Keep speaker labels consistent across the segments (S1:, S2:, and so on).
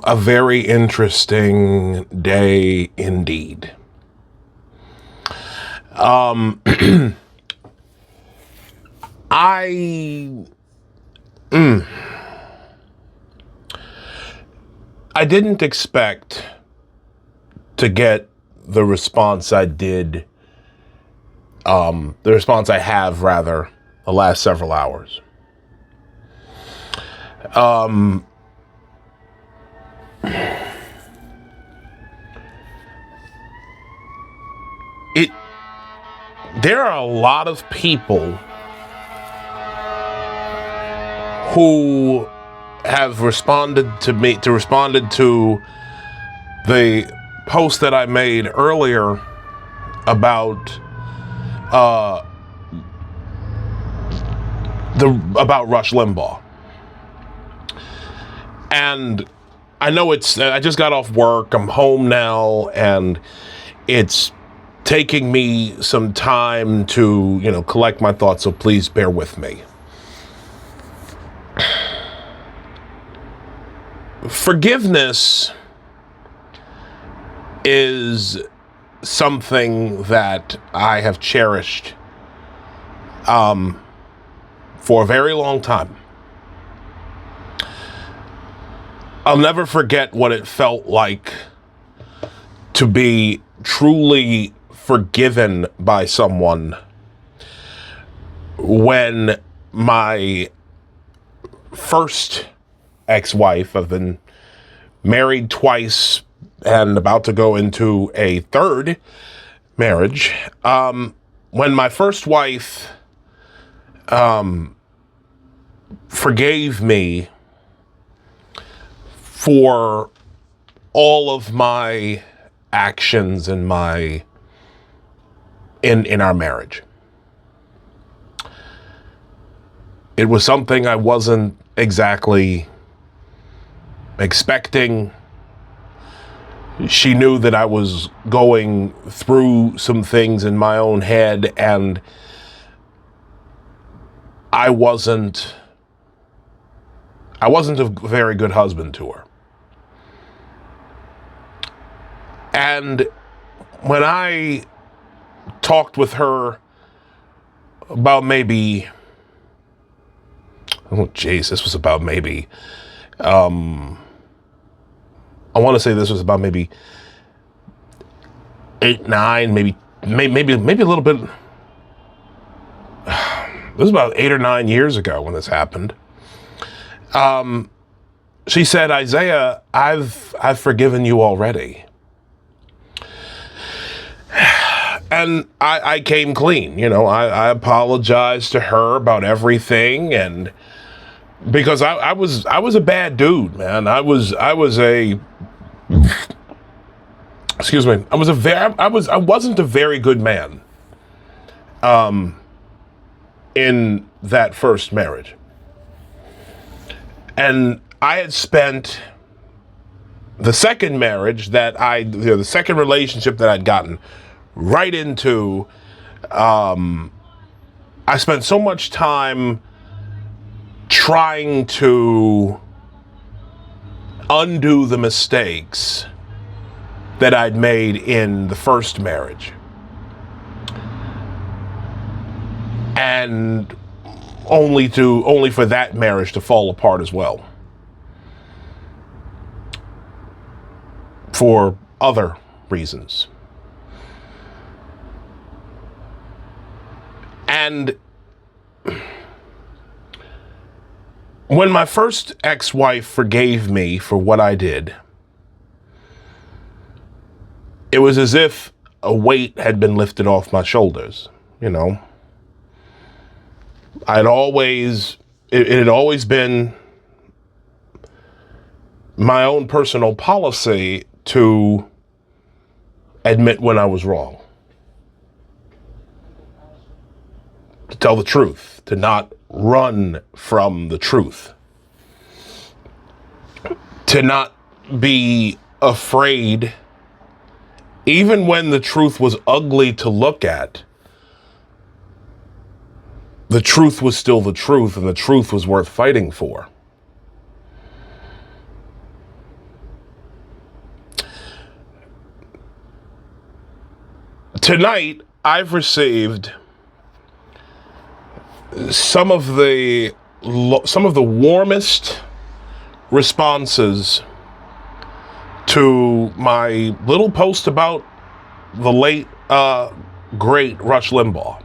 S1: A very interesting day indeed. Um, I I didn't expect to get the response I did, the response I have rather, the last several hours. It There are a lot of people who have responded to the post that I made earlier about about Rush Limbaugh. And I just got off work, I'm home now, and it's taking me some time to, collect my thoughts, so please bear with me. Forgiveness is something that I have cherished for a very long time. I'll never forget what it felt like to be truly forgiven by someone when my first ex-wife, I've been married twice and about to go into a third marriage. When my first wife forgave me for all of my actions in our marriage. It was something I wasn't exactly expecting. She knew that I was going through some things in my own head, and I wasn't a very good husband to her. And when I talked with her about maybe, this was about maybe, I want to say this was about maybe 8, 9, maybe a little bit. It was about 8 or 9 years ago when this happened. She said, "Isaiah, I've forgiven you already." And I came clean, I apologized to her about everything, and because I was a bad dude, man. I wasn't a very good man in that first marriage. And I had spent the second marriage the second relationship that I'd gotten right into, I spent so much time trying to undo the mistakes that I'd made in the first marriage. And only for that marriage to fall apart as well. For other reasons. And when my first ex-wife forgave me for what I did, it was as if a weight had been lifted off my shoulders, It had always been my own personal policy to admit when I was wrong. To tell the truth, to not run from the truth. To not be afraid, even when the truth was ugly to look at. The truth was still the truth, and the truth was worth fighting for. Tonight, I've received some of the warmest responses to my little post about the late great Rush Limbaugh.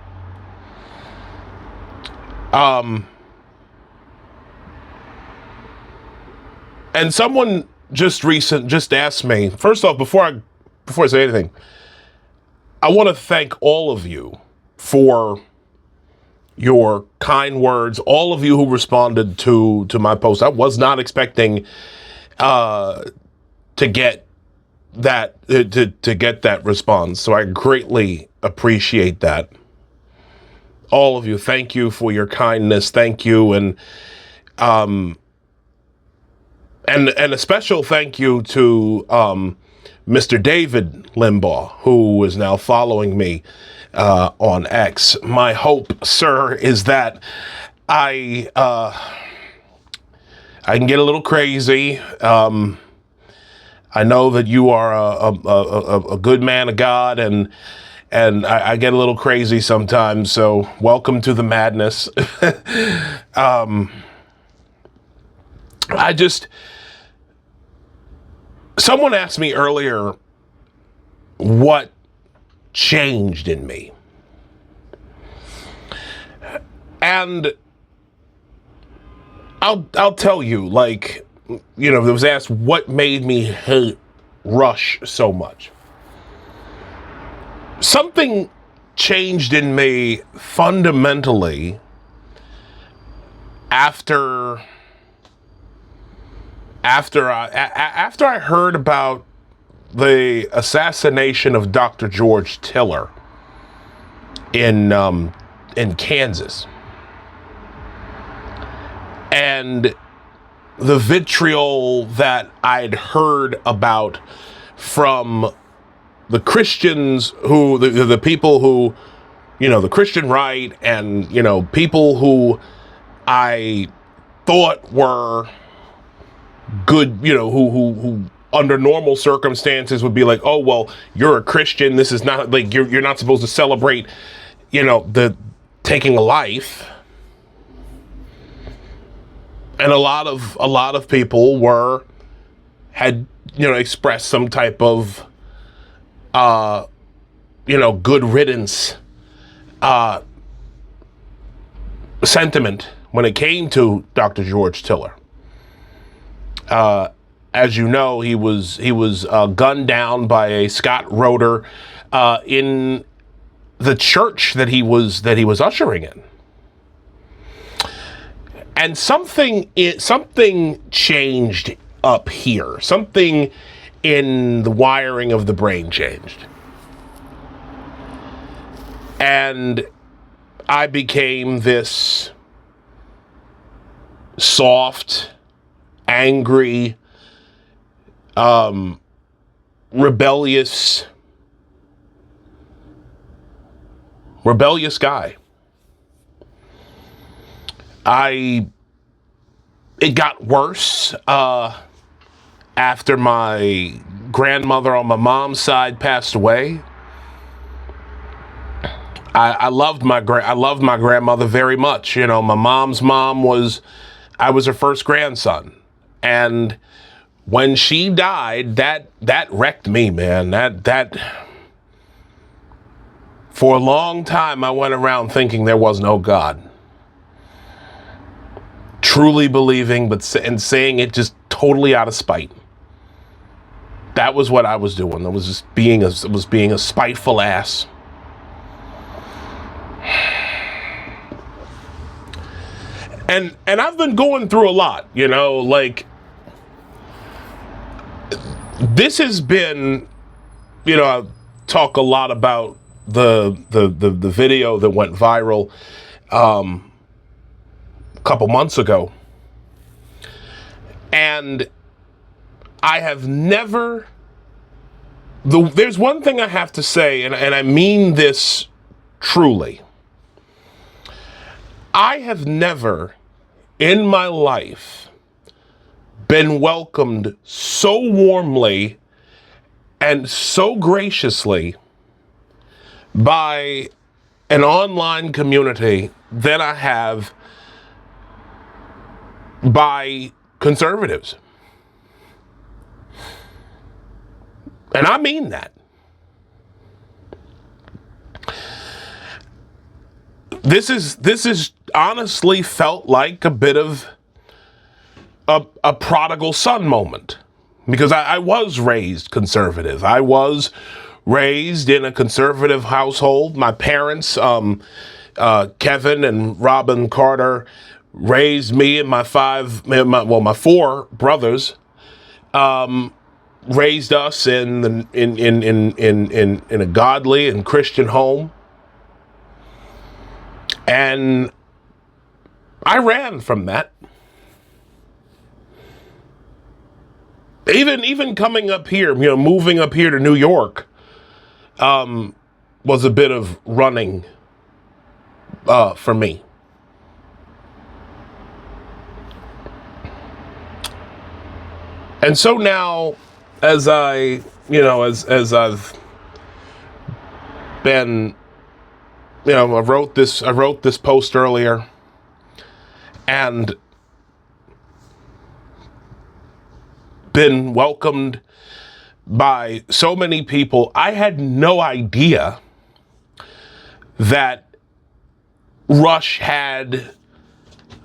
S1: And someone just asked me, first off, before I say anything, I want to thank all of you for your kind words, all of you who responded to my post. I was not expecting to get that to get that response, so I greatly appreciate that. All of you, thank you for your kindness. Thank you, and a special thank you to Mr. David Limbaugh, who is now following me on X. My hope, sir, is that I can get a little crazy. I know that you are a good man of God, and I get a little crazy sometimes. So welcome to the madness. Someone asked me earlier what changed in me. And I'll tell you, like, you know, it was asked what made me hate Rush so much. Something changed in me fundamentally after I heard about the assassination of Dr. George Tiller in Kansas, and the vitriol that I'd heard about from the Christians, who the people who, you know, the Christian right, and, you know, people who I thought were good, you know, who under normal circumstances would be like, oh, well, you're a Christian, this is not, like, you're not supposed to celebrate, you know, the taking a life. And a lot of people had, you know, expressed some type of you know, good riddance sentiment when it came to Dr. George Tiller. As you know, he was gunned down by a Scott Roeder in the church that he was ushering in. And something changed up here. Something in the wiring of the brain changed. And I became this soft, angry, rebellious guy. It got worse after my grandmother on my mom's side passed away. I loved my grandmother very much. You know, my mom's mom I was her first grandson. And when she died, that wrecked me, man. That for a long time I went around thinking there was no God. Truly believing, and saying it just totally out of spite. That was what I was doing. I was just being a spiteful ass. And I've been going through a lot, you know, like, this has been, you know, I talk a lot about the video that went viral a couple months ago. And I have never, there's one thing I have to say, and I mean this truly. I have never in my life been welcomed so warmly and so graciously by an online community than I have by conservatives. And I mean that. This is honestly felt like a bit of a prodigal son moment, because I was raised conservative. I was raised in a conservative household. My parents, Kevin and Robin Carter, raised me and my four brothers, raised us in a godly and Christian home. And I ran from that. Even coming up here, moving up here to New York, was a bit of running for me. And so now, as I, as I've been, I wrote this post earlier, and been welcomed by so many people. I had no idea that Rush had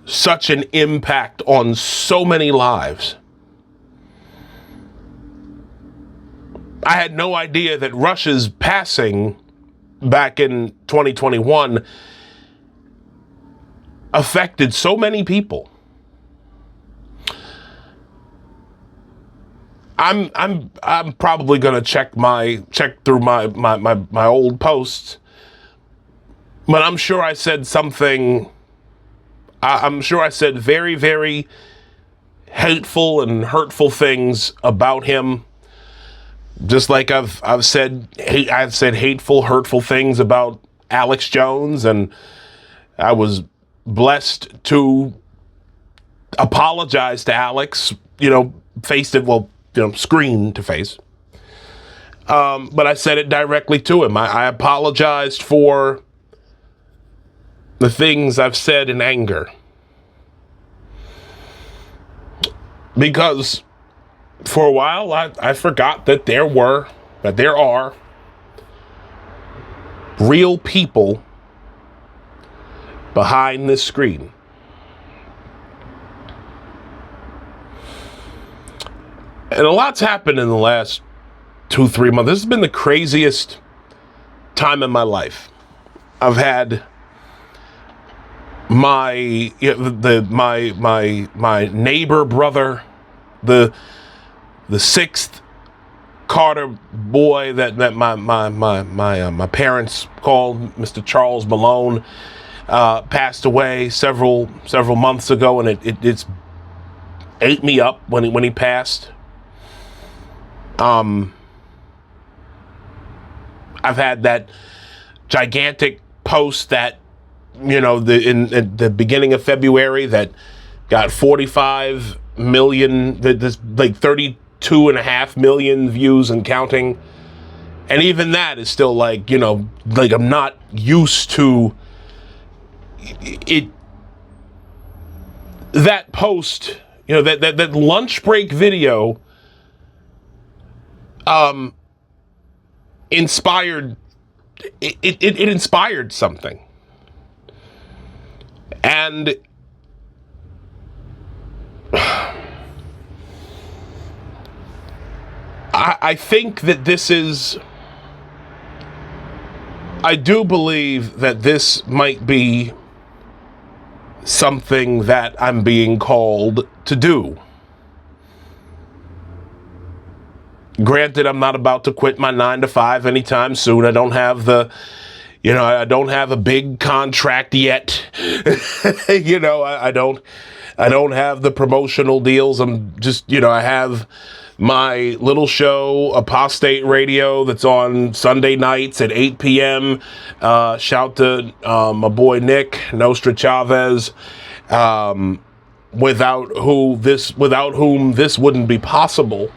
S1: such an impact on so many lives. I had no idea that Rush's passing back in 2021 affected so many people. I'm probably gonna check through my old posts, but I'm sure I said something. I'm sure I said very, very hateful and hurtful things about him. Just like I've said hateful, hurtful things about Alex Jones, and I was blessed to apologize to Alex, screen to face. But I said it directly to him. I apologized for the things I've said in anger. Because for a while, I forgot that there are real people behind this screen. And a lot's happened in the last 2-3 months. This has been the craziest time in my life. I've had my neighbor brother, the sixth Carter boy that my parents called Mr. Charles Malone, passed away several months ago, and it's ate me up when he passed. I've had that gigantic post that, in the beginning of February that got 45 million, this like 32.5 million views and counting. And even that is still like I'm not used to it. That post, that lunch break video, inspired, it inspired something. And I think that I do believe that this might be something that I'm being called to do. Granted, I'm not about to quit my 9-to-5 anytime soon. I don't have I don't have a big contract yet. I don't have the promotional deals. I'm just, I have my little show, Apostate Radio, that's on Sunday nights at 8 p.m. Shout to my boy Nick Nostra Chavez, without whom this wouldn't be possible.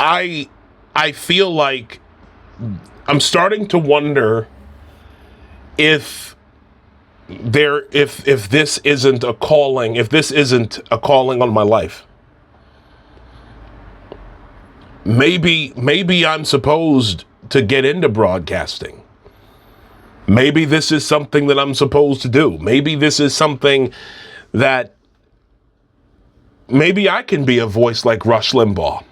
S1: I feel like I'm starting to wonder if if this isn't a calling, if this isn't a calling on my life. Maybe I'm supposed to get into broadcasting. Maybe this is something that I'm supposed to do. Maybe this is something that maybe I can be a voice like Rush Limbaugh.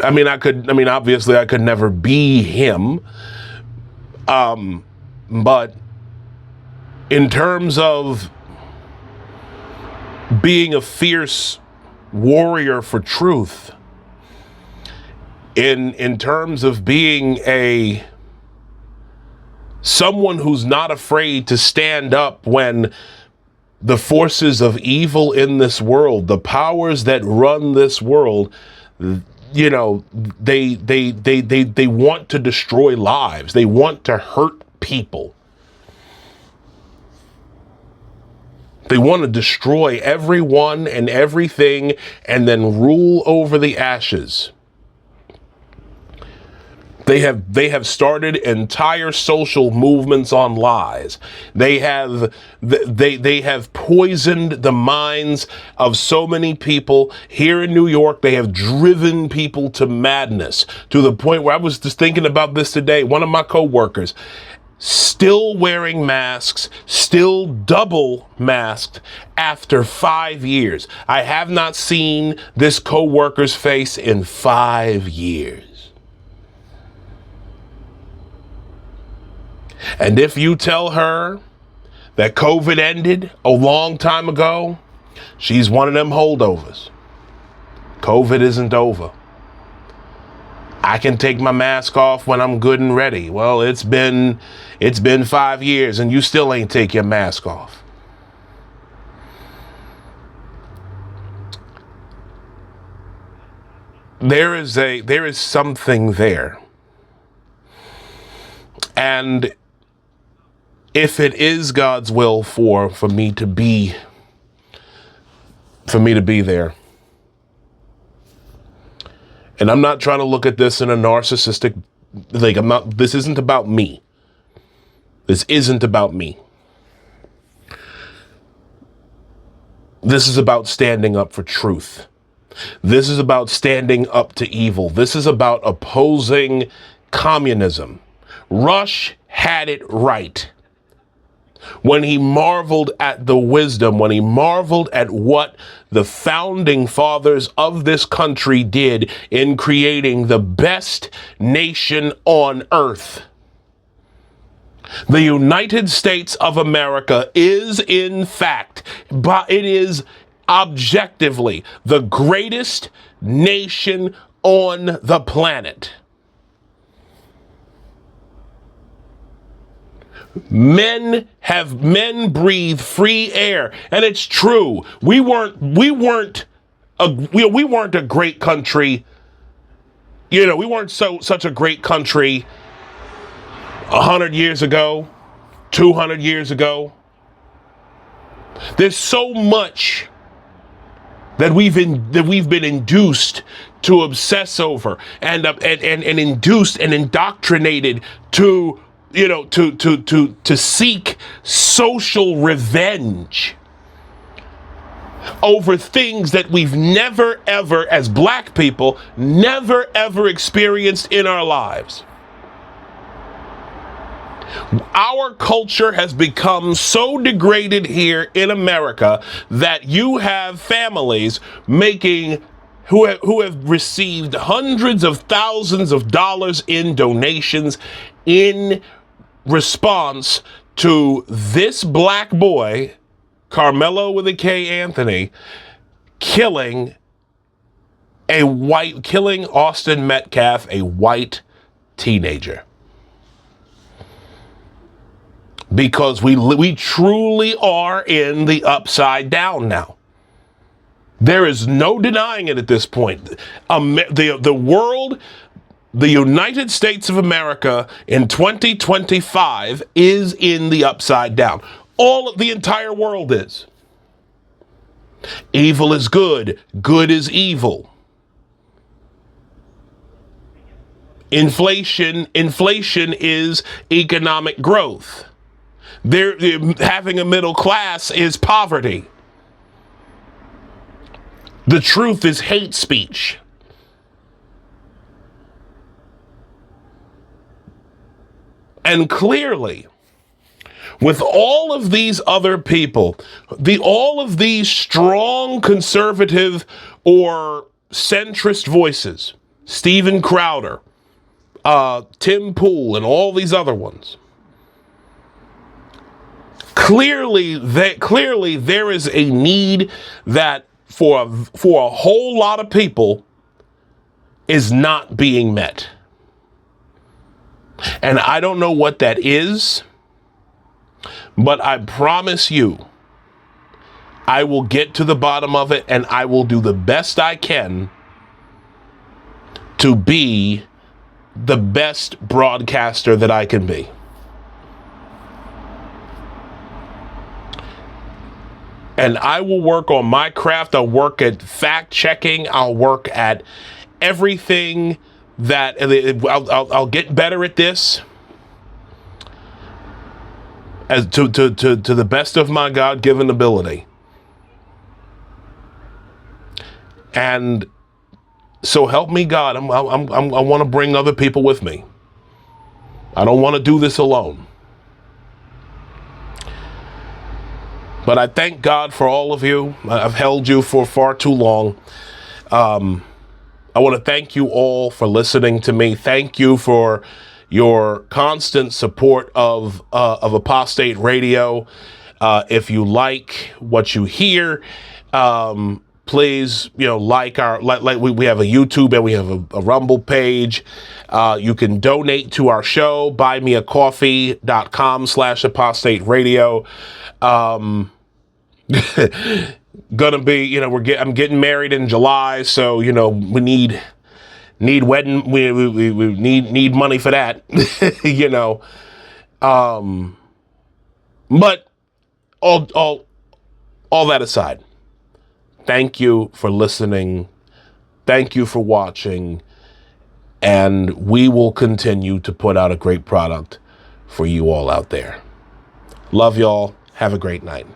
S1: Obviously I could never be him. But in terms of being a fierce warrior for truth, in terms of being someone who's not afraid to stand up when the forces of evil in this world, the powers that run this world, you know, they want to destroy lives. They want to hurt people. They want to destroy everyone and everything and then rule over the ashes. They have started entire social movements on lies. They have poisoned the minds of so many people here in New York. They have driven people to madness, to the point where I was just thinking about this today. One of my coworkers, still wearing masks, still double masked after 5 years. I have not seen this coworker's face in 5 years. And if you tell her that COVID ended a long time ago, she's one of them holdovers. COVID isn't over. I can take my mask off when I'm good and ready. Well, it's been 5 years and you still ain't take your mask off. There is something there. And if it is God's will for me to be there. And I'm not trying to look at this in a narcissistic, this isn't about me. This isn't about me. This is about standing up for truth. This is about standing up to evil. This is about opposing communism. Rush had it right when he marveled at the wisdom, when he marveled at what the founding fathers of this country did in creating the best nation on earth. The United States of America is, in fact, but it is objectively the greatest nation on the planet. Men breathe free air, and it's true. We weren't a great country. You know, we weren't such a great country 100 years ago, 200 years ago. There's so much that we've been induced to obsess over and induced and indoctrinated to, you know, to seek social revenge over things that we've never ever, as black people, never ever experienced in our lives. Our culture has become so degraded here in America that you have families who have received hundreds of thousands of dollars in donations in response to this black boy, Carmelo with a K Anthony, killing Austin Metcalf, a white teenager. Because we truly are in the upside down now. There is no denying it at this point. The world, the United States of America in 2025 is in the upside down. The entire world is. Evil is good. Good is evil. Inflation is economic growth. Having a middle class is poverty. The truth is hate speech. And clearly, with all of these other people, all of these strong conservative or centrist voices, Steven Crowder, Tim Pool, and all these other ones, clearly there is a need that for a whole lot of people is not being met. And I don't know what that is, but I promise you, I will get to the bottom of it, and I will do the best I can to be the best broadcaster that I can be. And I will work on my craft. I'll work at fact checking. I'll work at everything that I'll get better at this as to the best of my God-given ability. And so help me God. I want to bring other people with me. I don't want to do this alone. But I thank God for all of you. I've held you for far too long. I want to thank you all for listening to me. Thank you for your constant support of Apostate Radio. If you like what you hear, please, like we have a YouTube and we have a Rumble page. You can donate to our show, buymeacoffee.com/apostate radio. Gonna be, I'm getting married in July, so we need wedding, we need money for that. But all that aside, thank you for listening, thank you for watching, and we will continue to put out a great product for you all out there. Love y'all. Have a great night.